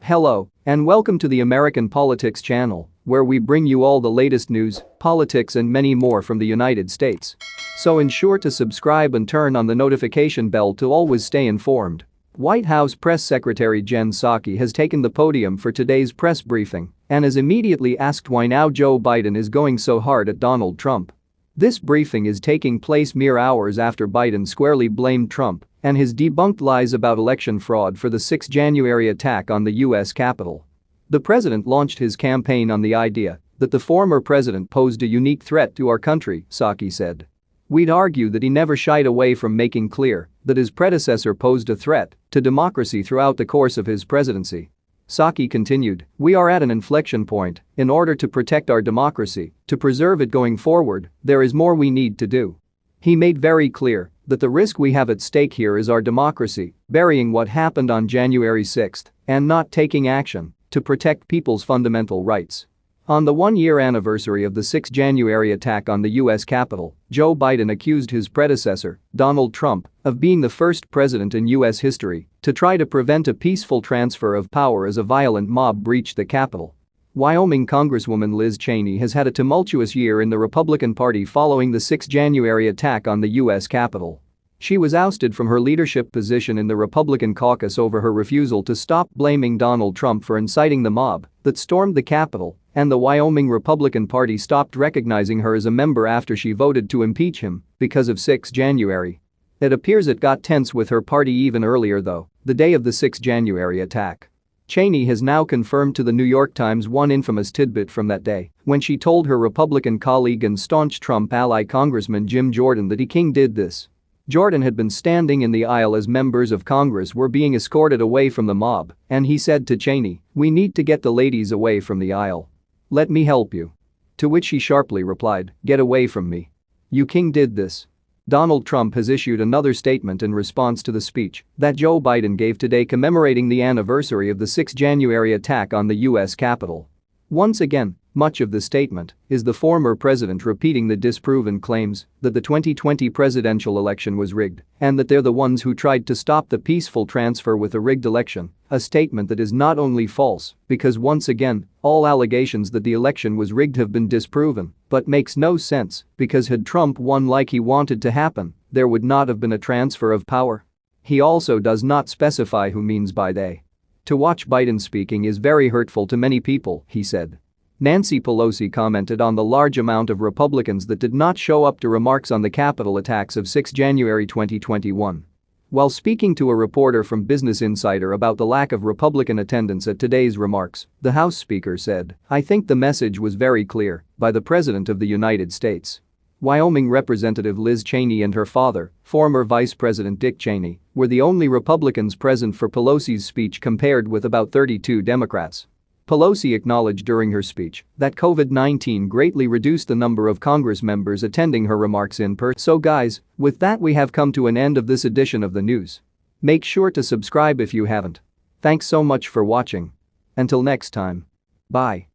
Hello, and welcome to the American Politics channel, where we bring you all the latest news, politics and many more from the United States. So ensure to subscribe and turn on the notification bell to always stay informed. White House Press Secretary Jen Psaki has taken the podium for today's press briefing and has immediately asked why now Joe Biden is going so hard at Donald Trump. This briefing is taking place mere hours after Biden squarely blamed Trump and his debunked lies about election fraud for the 6 January attack on the U.S. Capitol. The president launched his campaign on the idea that the former president posed a unique threat to our country, Psaki said. We'd argue that he never shied away from making clear that his predecessor posed a threat to democracy throughout the course of his presidency. Psaki continued, "We are at an inflection point. In order to protect our democracy, to preserve it going forward, there is more we need to do." He made very clear that the risk we have at stake here is our democracy, burying what happened on January 6 and not taking action to protect people's fundamental rights. On the one-year anniversary of the 6 January attack on the U.S. Capitol, Joe Biden accused his predecessor, Donald Trump, of being the first president in U.S. history to try to prevent a peaceful transfer of power as a violent mob breached the Capitol. Wyoming Congresswoman Liz Cheney has had a tumultuous year in the Republican Party following the 6 January attack on the U.S. Capitol. She was ousted from her leadership position in the Republican caucus over her refusal to stop blaming Donald Trump for inciting the mob that stormed the Capitol, and the Wyoming Republican Party stopped recognizing her as a member after she voted to impeach him because of 6 January. It appears it got tense with her party even earlier though, the day of the 6 January attack. Cheney has now confirmed to the New York Times one infamous tidbit from that day when she told her Republican colleague and staunch Trump ally Congressman Jim Jordan that King did this. Jordan had been standing in the aisle as members of Congress were being escorted away from the mob, and he said to Cheney, "We need to get the ladies away from the aisle. Let me help you." To which she sharply replied, "Get away from me. King did this." Donald Trump has issued another statement in response to the speech that Joe Biden gave today commemorating the anniversary of the 6 January attack on the U.S. Capitol. Once again, much of the statement is the former president repeating the disproven claims that the 2020 presidential election was rigged and that they're the ones who tried to stop the peaceful transfer with a rigged election, a statement that is not only false because once again, all allegations that the election was rigged have been disproven, but makes no sense because had Trump won like he wanted to happen, there would not have been a transfer of power. He also does not specify who means by they. To watch Biden speaking is very hurtful to many people, he said. Nancy Pelosi commented on the large amount of Republicans that did not show up to remarks on the Capitol attacks of 6 January 2021. While speaking to a reporter from Business Insider about the lack of Republican attendance at today's remarks, the House Speaker said, "I think the message was very clear by the President of the United States." Wyoming Representative Liz Cheney and her father, former Vice President Dick Cheney, were the only Republicans present for Pelosi's speech compared with about 32 Democrats. Pelosi acknowledged during her speech that COVID-19 greatly reduced the number of Congress members attending her remarks in person. So guys, with that we have come to an end of this edition of the news. Make sure to subscribe if you haven't. Thanks so much for watching. Until next time. Bye.